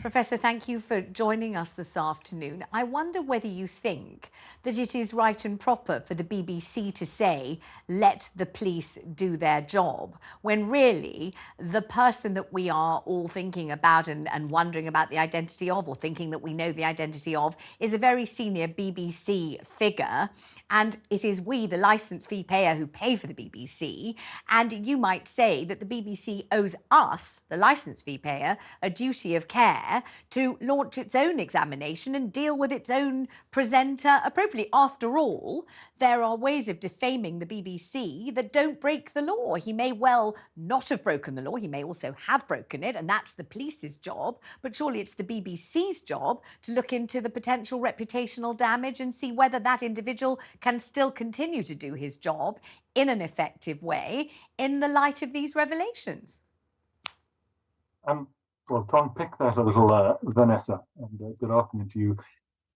Professor, thank you for joining us this afternoon. I wonder whether you think that it is right and proper for the BBC to say, let the police do their job, when really the person that we are all thinking about and wondering about the identity of, or thinking that we know the identity of, is a very senior BBC figure. And it is we, the licence fee payer, who pay for the BBC. And you might say that the BBC owes us, the licence fee payer, a duty of care to launch its own examination and deal with its own presenter appropriately. After all, there are ways of defaming the BBC that don't break the law. He may well not have broken the law. He may also have broken it, and that's the police's job. But surely it's the BBC's job to look into the potential reputational damage and see whether that individual can still continue to do his job in an effective way in the light of these revelations. Well, to unpick that a little, Vanessa, and good afternoon to you.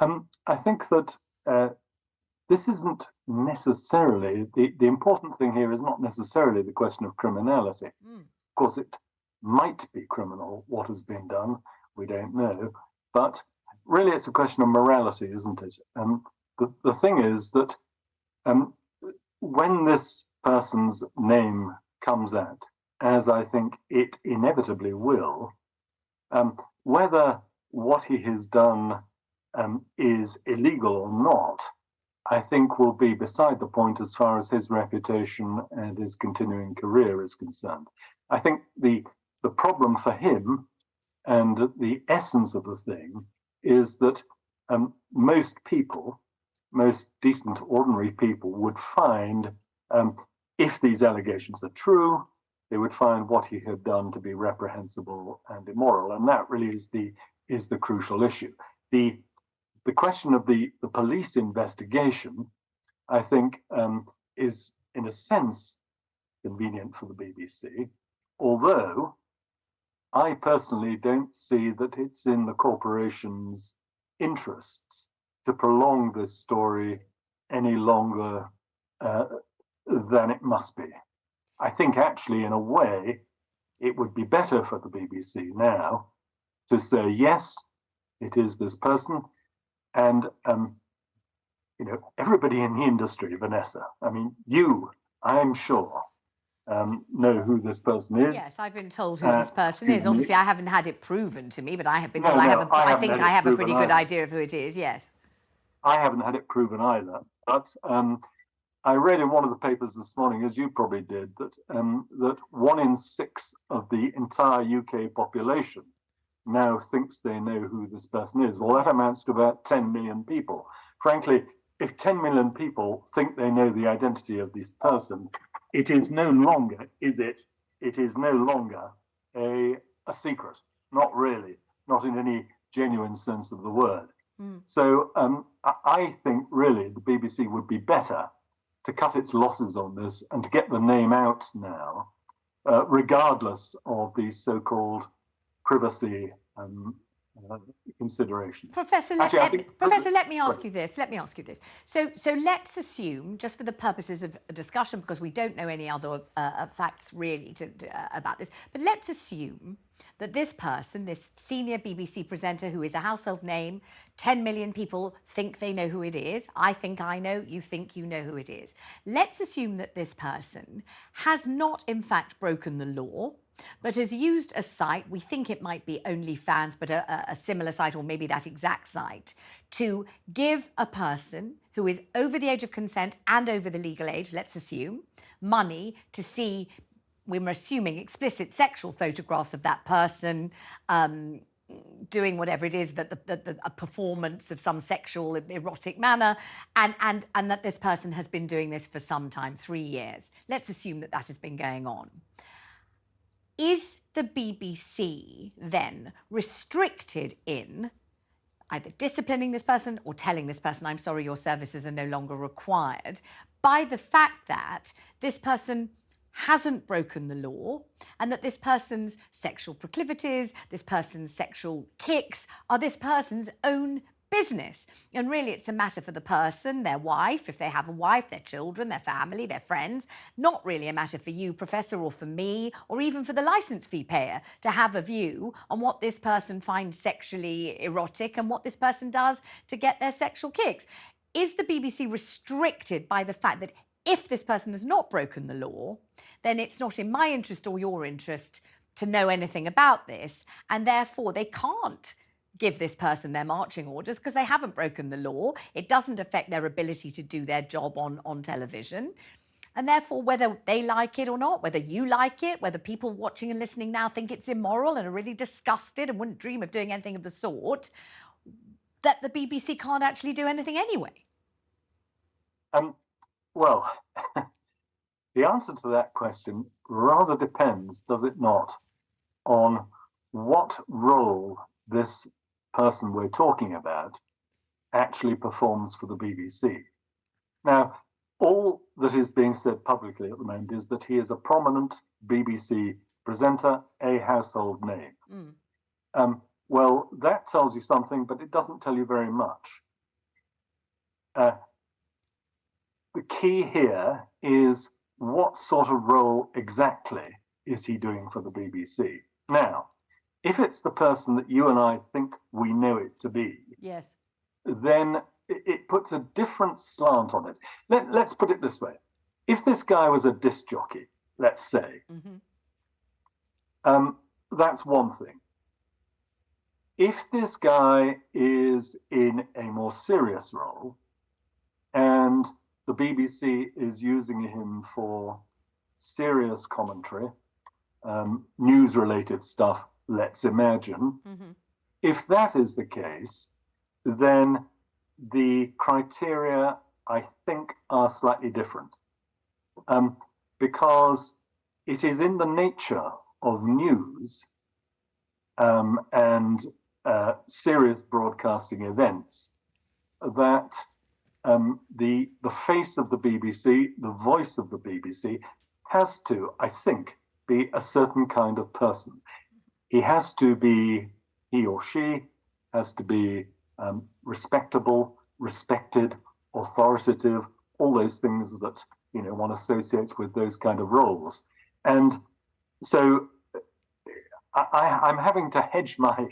I think that this isn't necessarily, the important thing here is not necessarily the question of criminality. Of course, it might be criminal, what has been done, we don't know, but really it's a question of morality, isn't it? The thing is that when this person's name comes out, as I think it inevitably will, whether what he has done is illegal or not, I think will be beside the point as far as his reputation and his continuing career is concerned. I think the problem for him and the essence of the thing is that most people, most decent, ordinary people would find, if these allegations are true, they would find what he had done to be reprehensible and immoral, and that really is the crucial issue. The question of the police investigation, I think, is in a sense convenient for the BBC, although I personally don't see that it's in the corporation's interests to prolong this story any longer than it must be. I think actually, in a way, it would be better for the BBC now to say, yes, it is this person. And, everybody in the industry, Vanessa, I mean, you, I'm sure, know who this person is. Yes, I've been told who this person is. Obviously, I haven't had it proven to me, but I have been told I think I have a pretty good idea of who it is, yes. I haven't had it proven either, but I read in one of the papers this morning, as you probably did, that that 1 in 6 of the entire UK population now thinks they know who this person is. Well, that amounts to about 10 million people. Frankly, if 10 million people think they know the identity of this person, it is no longer, is it? It is no longer a secret. Not really, not in any genuine sense of the word. So I think really the BBC would be better to cut its losses on this and to get the name out now, regardless of these so-called privacy considerations. Professor, let me ask you this. So let's assume, just for the purposes of a discussion, because we don't know any other facts really about this, but let's assume that this person, this senior BBC presenter who is a household name, 10 million people think they know who it is. I think I know, you think you know who it is. Let's assume that this person has not, in fact, broken the law, but has used a site, we think it might be OnlyFans, but a similar site, or maybe that exact site, to give a person who is over the age of consent and over the legal age, let's assume, money to see, we're assuming, explicit sexual photographs of that person, doing whatever it is, that a performance of some sexual erotic manner, and that this person has been doing this for some time, 3 years. Let's assume that that has been going on. Is the BBC then restricted in either disciplining this person or telling this person, I'm sorry, your services are no longer required, by the fact that this person hasn't broken the law and that this person's sexual proclivities, this person's sexual kicks are this person's own business. And really, it's a matter for the person, their wife, if they have a wife, their children, their family, their friends. Not really a matter for you, Professor, or for me, or even for the licence fee payer to have a view on what this person finds sexually erotic and what this person does to get their sexual kicks. Is the BBC restricted by the fact that if this person has not broken the law, then it's not in my interest or your interest to know anything about this, and therefore they can't give this person their marching orders because they haven't broken the law? It doesn't affect their ability to do their job on television. And therefore, whether they like it or not, whether you like it, whether people watching and listening now think it's immoral and are really disgusted and wouldn't dream of doing anything of the sort, that the BBC can't actually do anything anyway. Well, the answer to that question rather depends, does it not, on what role this person we're talking about actually performs for the BBC. Now, all that is being said publicly at the moment is that he is a prominent BBC presenter, a household name. Well, that tells you something, but it doesn't tell you very much. The key here is what sort of role exactly is he doing for the BBC? Now, if it's the person that you and I think we know it to be, yes, then it puts a different slant on it. Let's put it this way. If this guy was a disc jockey, let's say, that's one thing. If this guy is in a more serious role and the BBC is using him for serious commentary, news-related stuff, let's imagine. If that is the case, then the criteria, I think, are slightly different. Because it is in the nature of news and serious broadcasting events that the face of the BBC, the voice of the BBC, has to, I think, be a certain kind of person. He or she has to be respectable, respected, authoritative, all those things that one associates with those kind of roles. And so I'm having to hedge my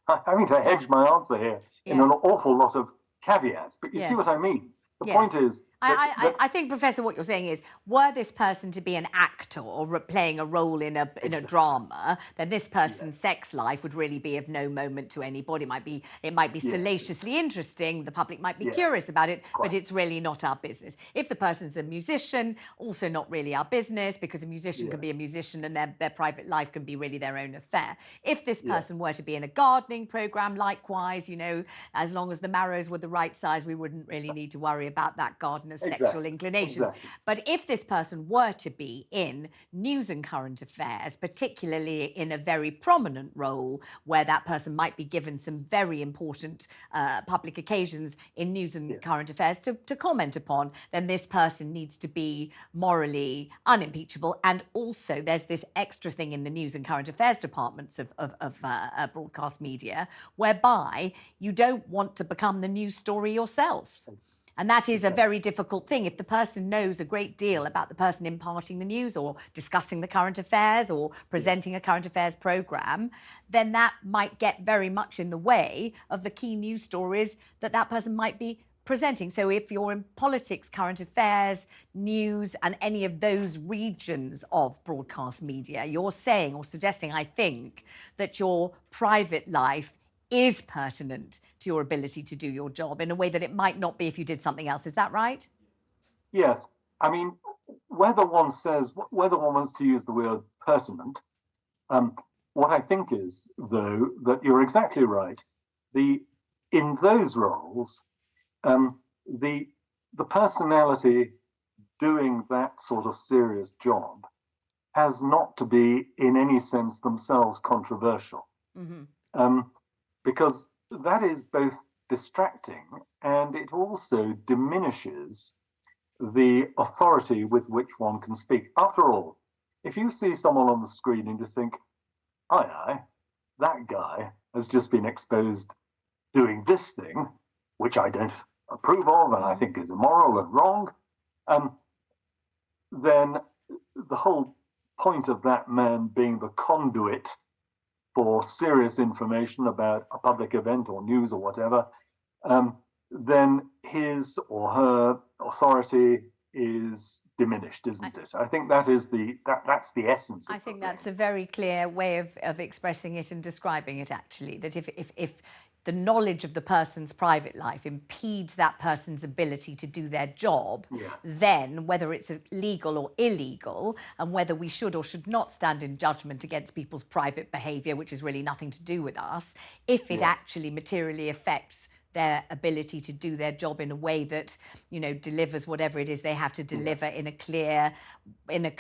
answer here in an awful lot of caveats, but you see what I mean. The point is, I think, Professor, what you're saying is, were this person to be an actor or playing a role in a drama, then this person's sex life would really be of no moment to anybody. It might be salaciously interesting. The public might be curious about it, but it's really not our business. If the person's a musician, also not really our business, because a musician can be a musician and their private life can be really their own affair. If this person were to be in a gardening program, likewise, as long as the marrows were the right size, we wouldn't really need to worry about that gardener's sexual inclinations. But if this person were to be in news and current affairs, particularly in a very prominent role where that person might be given some very important public occasions in news and current affairs to comment upon, then this person needs to be morally unimpeachable. And also there's this extra thing in the news and current affairs departments of broadcast media, whereby you don't want to become the news story yourself. And that is a very difficult thing. If the person knows a great deal about the person imparting the news or discussing the current affairs or presenting a current affairs programme, then that might get very much in the way of the key news stories that person might be presenting. So if you're in politics, current affairs, news, and any of those regions of broadcast media, you're saying or suggesting, I think, that your private life is pertinent to your ability to do your job in a way that it might not be if you did something else. Is that right? Yes. I mean, whether one wants to use the word pertinent, what I think is, though, that you're exactly right. In those roles, the personality doing that sort of serious job has not to be, in any sense, themselves controversial. Because that is both distracting and it also diminishes the authority with which one can speak. After all, if you see someone on the screen and you think, aye, that guy has just been exposed doing this thing, which I don't approve of and I think is immoral and wrong, then the whole point of that man being the conduit for serious information about a public event or news or whatever, then his or her authority is diminished, isn't it? I think that is that's the essence of I think that's a very clear way of expressing it and describing it, actually, that if the knowledge of the person's private life impedes that person's ability to do their job, yes. Then whether it's legal or illegal, and whether we should or should not stand in judgment against people's private behaviour, which is really nothing to do with us, if it actually materially affects their ability to do their job in a way that, you know, delivers whatever it is they have to deliver in a clear and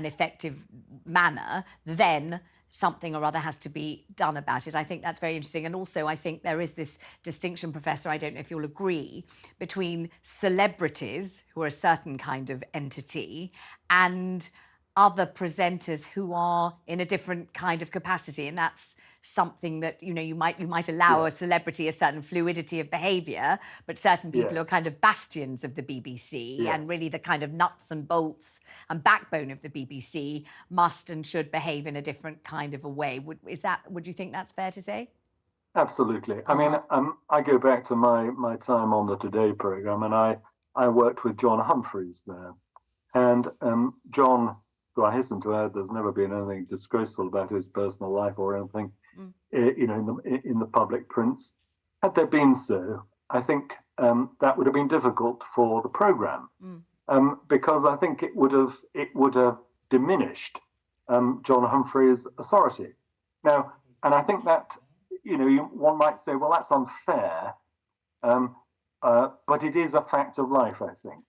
effective manner, then something or other has to be done about it. I think that's very interesting. And also, I think there is this distinction, Professor, I don't know if you'll agree, between celebrities, who are a certain kind of entity, and other presenters who are in a different kind of capacity. And that's something that, you know, you might allow a celebrity a certain fluidity of behaviour, but certain people are kind of bastions of the BBC and really the kind of nuts and bolts and backbone of the BBC must and should behave in a different kind of a way. Would you think that's fair to say? Absolutely. I mean, I go back to my time on the Today programme, and I worked with John Humphreys there. And John, who I hasten to add, there's never been anything disgraceful about his personal life or anything, you know, in the public prints. Had there been so, I think that would have been difficult for the programme, because I think it would have diminished John Humphrey's authority. Now, and I think that, you know, one might say, well, that's unfair, but it is a fact of life, I think.